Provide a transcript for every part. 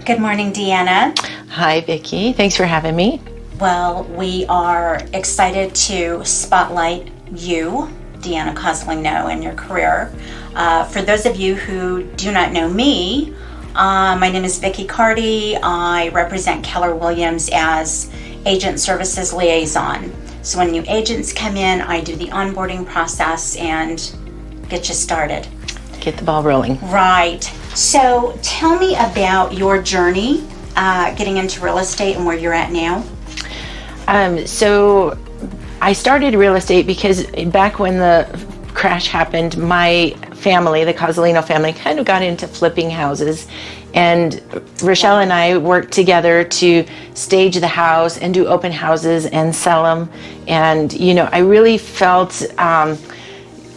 Good morning, Deanna. Hi, Vicky. Thanks for having me. Well, we are excited to spotlight you, Deanna Cozzolino, and your career. For those of you who do not know me, my name is Vicky Carty. I represent Keller Williams as Agent Services Liaison. So when new agents come in, I do the onboarding process and get you started. Get the ball rolling. Right. So tell me about your journey getting into real estate and where you're at now. So I started real estate because back when the crash happened, my family, the Cozzolino family, kind of got into flipping houses. And Rochelle and I worked together to stage the house and do open houses and sell them. And, I really felt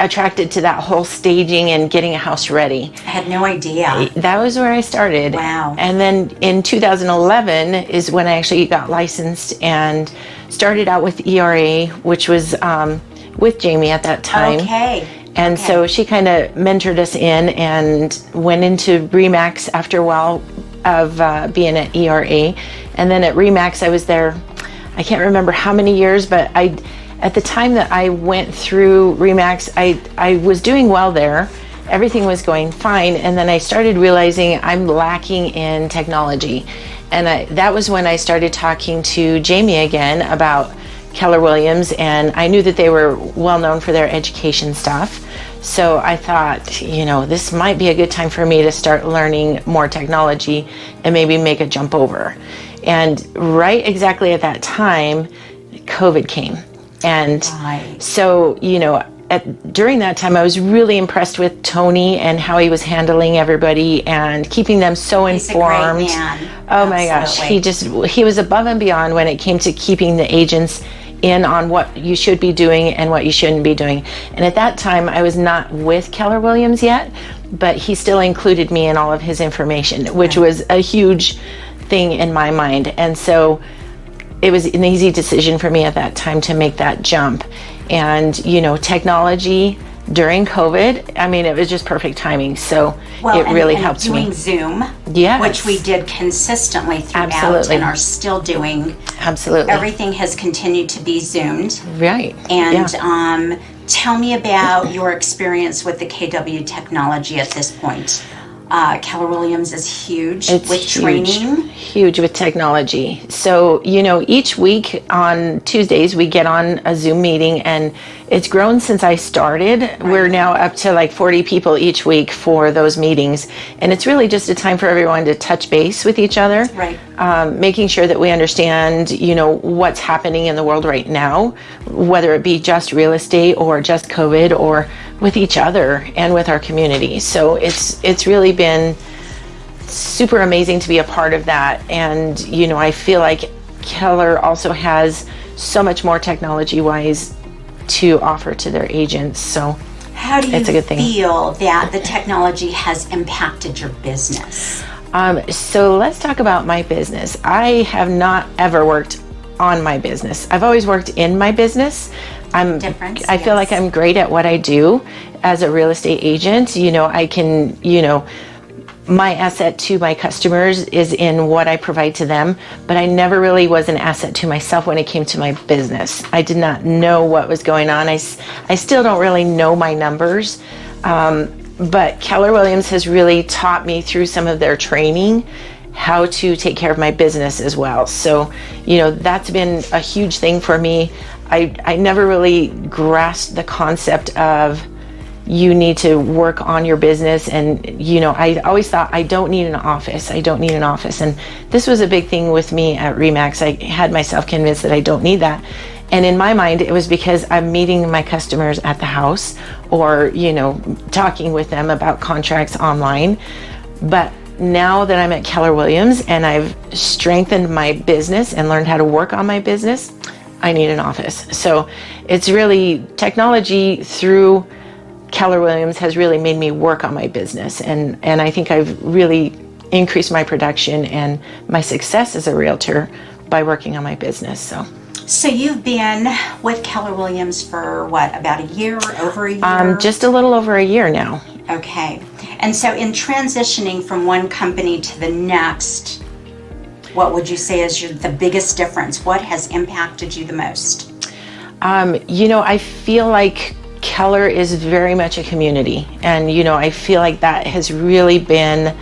attracted to that whole staging and getting a house ready. I had no idea. That was where I started. Wow. And then in 2011 is when I actually got licensed and started out with ERA, which was with Jamie at that time. Okay. And so she kind of mentored us in and went into RE/MAX after a while of being at ERA. And then at RE/MAX I was there, I can't remember how many years, but at the time that I went through RE/MAX, I was doing well there. Everything was going fine. And then I started realizing I'm lacking in technology. And that was when I started talking to Jamie again about Keller Williams. And I knew that they were well known for their education stuff. So I thought, this might be a good time for me to start learning more technology and maybe make a jump over. And right exactly at that time, COVID came. And so, during that time, I was really impressed with Tony and how he was handling everybody and keeping them so informed. He's a great man. Oh my gosh, he was above and beyond when it came to keeping the agents in on what you should be doing and what you shouldn't be doing. And at that time, I was not with Keller Williams yet, but he still included me in all of his information, which was a huge thing in my mind. And so it was an easy decision for me at that time to make that jump. And, technology during COVID, it was just perfect timing. So it really helped me. Doing Zoom, yes, which we did consistently throughout. Absolutely. And are still doing. Absolutely. Everything has continued to be Zoomed. Right. And tell me about your experience with the KW technology at this point. Keller Williams is huge with training. Huge with technology. So, each week on Tuesdays we get on a Zoom meeting, and it's grown since I started. Right. We're now up to like 40 people each week for those meetings. And it's really just a time for everyone to touch base with each other. Right. Making sure that we understand, what's happening in the world right now, whether it be just real estate or just COVID or with each other and with our community. So it's really been super amazing to be a part of that. And, I feel like Keller also has so much more technology-wise to offer to their agents. So how do you it's a good thing. Feel that the technology has impacted your business? So let's talk about my business. I have not ever worked on my business. I've always worked in my business. I feel like I'm great at what I do as a real estate agent. I can, my asset to my customers is in what I provide to them, but I never really was an asset to myself when it came to my business. I did not know what was going on. I still don't really know my numbers, but Keller Williams has really taught me through some of their training how to take care of my business as well. So, that's been a huge thing for me. I never really grasped the concept of you need to work on your business. And, I always thought I don't need an office. And this was a big thing with me at RE/MAX. I had myself convinced that I don't need that. And in my mind, it was because I'm meeting my customers at the house or, talking with them about contracts online. But now that I'm at Keller Williams and I've strengthened my business and learned how to work on my business, I need an office. So it's really technology through Keller Williams has really made me work on my business. And I think I've really increased my production and my success as a realtor by working on my business. So you've been with Keller Williams for what, about a year or over a year? Just a little over a year now. Okay. And so in transitioning from one company to the next, what would you say is the biggest difference? What has impacted you the most? I feel like Keller is very much a community. And, I feel like that has really been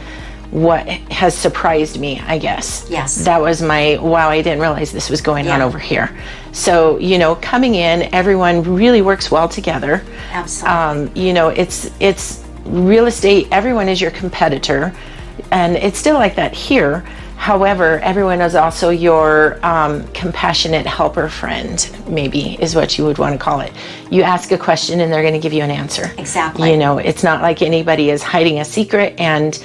what has surprised me, I guess. Yes. That was wow, I didn't realize this was going on over here. So, coming in, everyone really works well together. Absolutely. It's real estate, everyone is your competitor. And it's still like that here. However, everyone is also your compassionate helper friend, maybe is what you would want to call it. You ask a question and they're going to give you an answer. Exactly. It's not like anybody is hiding a secret, and,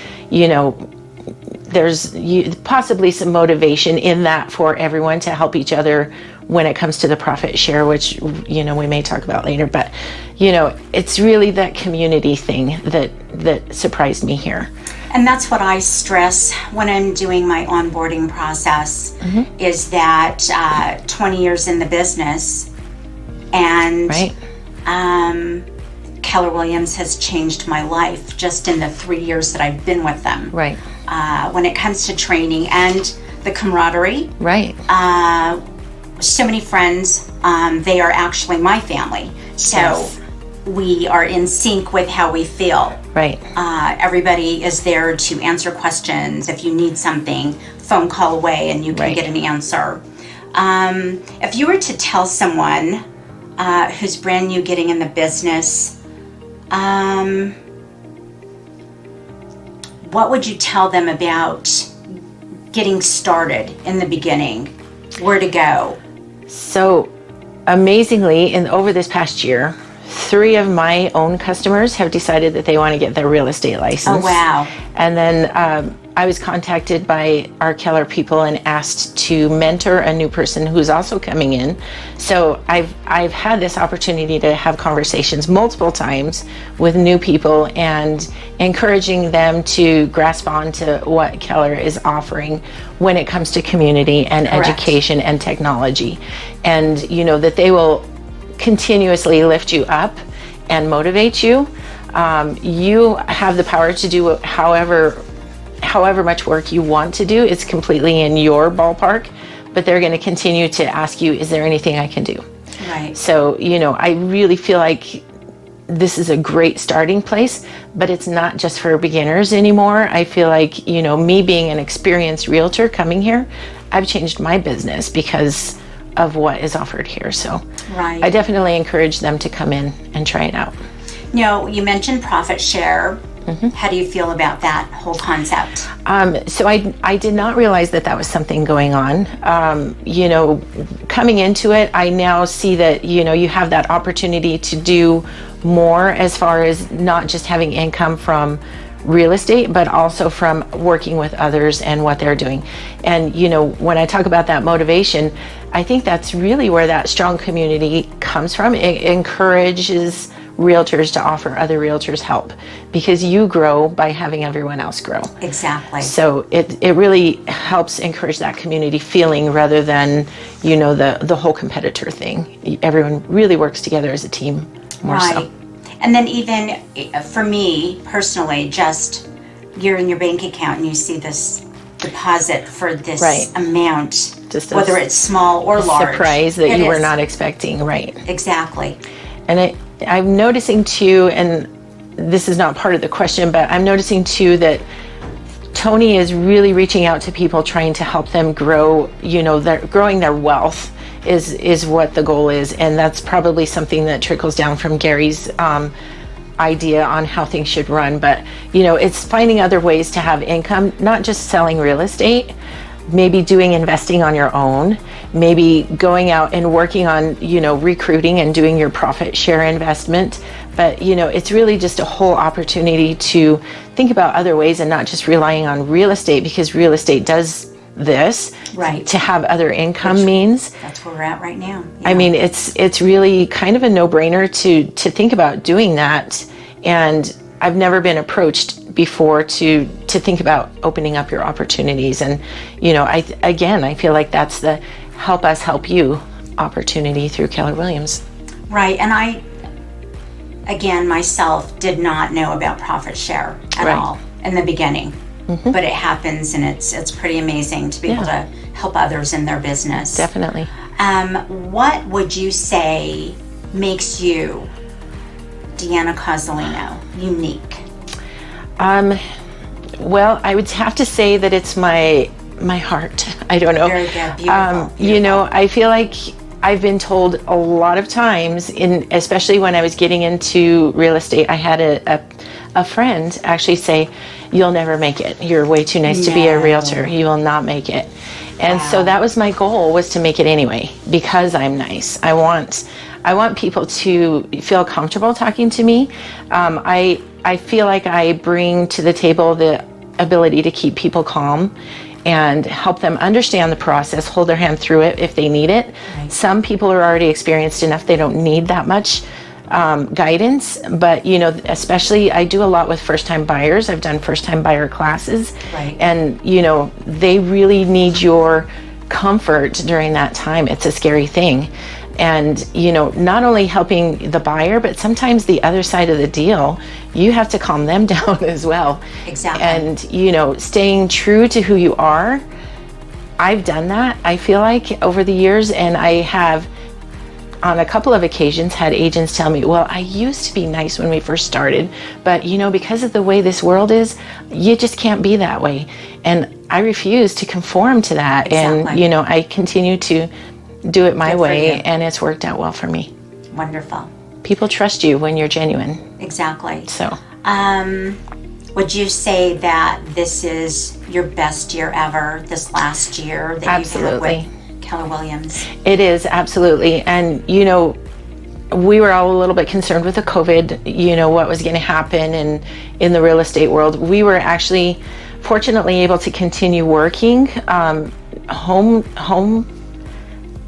there's possibly some motivation in that for everyone to help each other when it comes to the profit share, which, we may talk about later. But, it's really that community thing that surprised me here. And that's what I stress when I'm doing my onboarding process, Mm-hmm. is that 20 years in the business, and Keller Williams has changed my life just in the 3 years that I've been with them. Right. When it comes to training and the camaraderie. Right. So many friends, they are actually my family. So Yes. we are in sync with how we feel. Right. Everybody is there to answer questions. If you need something, phone call away and you can get an answer. If you were to tell someone who's brand new getting in the business, what would you tell them about getting started in the beginning? Where to go? So amazingly, over this past year, 3 of my own customers have decided that they want to get their real estate license. Oh, wow. And then I was contacted by our Keller people and asked to mentor a new person who's also coming in. So I've had this opportunity to have conversations multiple times with new people and encouraging them to grasp on to what Keller is offering when it comes to community and education and technology. And, that they will continuously lift you up and motivate you. You have the power to do however much work you want to do. It's completely in your ballpark, but they're going to continue to ask you, is there anything I can do? Right. So, I really feel like this is a great starting place, but it's not just for beginners anymore. I feel like, me being an experienced realtor coming here, I've changed my business because of what is offered here. So I definitely encourage them to come in and try it out. You mentioned profit share. Mm-hmm. How do you feel about that whole concept? So I did not realize that was something going on. Coming into it, I now see that, you have that opportunity to do more as far as not just having income from real estate, but also from working with others and what they're doing. And, when I talk about that motivation, I think that's really where that strong community comes from. It encourages realtors to offer other realtors help, because you grow by having everyone else grow. Exactly. So it really helps encourage that community feeling rather than, the whole competitor thing. Everyone really works together as a team more so. And then even for me personally, just you're in your bank account and you see this deposit for this amount, just whether it's small or large. Surprise that you were not expecting, right? Exactly. And I'm noticing too, and this is not part of the question, but I'm noticing too that Tony is really reaching out to people, trying to help them grow, growing their wealth is what the goal is. And that's probably something that trickles down from Gary's idea on how things should run. But, it's finding other ways to have income, not just selling real estate, maybe doing investing on your own, maybe going out and working on, recruiting and doing your profit share investment. But, it's really just a whole opportunity to think about other ways and not just relying on real estate, because real estate does this to have other income means. That's where we're at right now. Yeah. I mean, it's really kind of a no-brainer to think about doing that. And I've never been approached before to think about opening up your opportunities. And, I feel like that's the help us help you opportunity through Keller Williams. Right. And again, myself did not know about profit share at all in the beginning. But it happens, and it's pretty amazing to be able to help others in their business. Definitely. What would you say makes you, Deanna Cozzolino, unique? Well, I would have to say that it's my heart. I don't know. Very good. Beautiful. You know, I feel like I've been told a lot of times, especially when I was getting into real estate, I had a friend actually say, "You'll never make it. You're way too nice to be a realtor. You will not make it." And so that was my goal, was to make it anyway, because I'm nice. I want people to feel comfortable talking to me. I feel like I bring to the table the ability to keep people calm and help them understand the process, hold their hand through it if they need it. Right. Some people are already experienced enough, they don't need that much guidance, but you know, especially I do a lot with first-time buyers. I've done first-time buyer classes, and you know, they really need your comfort during that time. It's a scary thing. And you know, not only helping the buyer, but sometimes the other side of the deal, you have to calm them down as well. Exactly. And you know, staying true to who you are. I've done that, I feel like, over the years, and I have on a couple of occasions had agents tell me, well, I used to be nice when we first started, but you know, because of the way this world is, you just can't be that way. And I refuse to conform to that. Exactly. And you know, I continue to do it my way, and it's worked out well for me. Wonderful. People trust you when you're genuine. Exactly. So would you say that this is your best year ever, this last year that you've had with Keller Williams? It is, absolutely. And you know, we were all a little bit concerned with the COVID, you know, what was going to happen in the real estate world. We were actually fortunately able to continue working. Home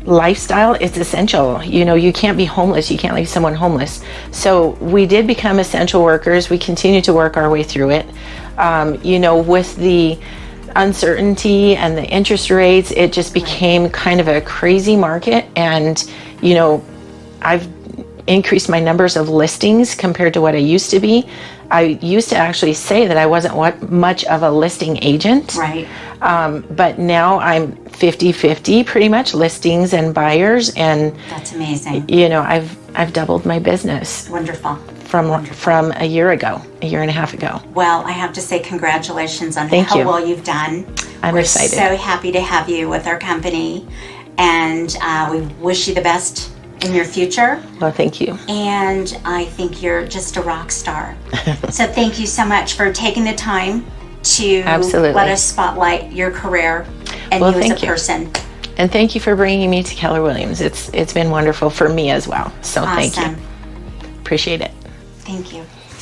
lifestyle is essential. You know, you can't be homeless. You can't leave someone homeless. So we did become essential workers. We continue to work our way through it. You know, with the uncertainty and the interest rates, it just became kind of a crazy market. And, you know, I've increased my numbers of listings compared to what I used to be. I used to actually say that I wasn't much of a listing agent. Right. But now I'm 50-50 pretty much, listings and buyers. And that's amazing. You know, I've doubled my business. Wonderful. From a year and a half ago. Well, I have to say congratulations on how well you've done. We're excited. So happy to have you with our company, and we wish you the best in your future. Well, thank you. And I think you're just a rock star. So thank you so much for taking the time to let us spotlight your career and you as a person. And thank you for bringing me to Keller Williams. It's been wonderful for me as well. So Thank you. Appreciate it. Thank you.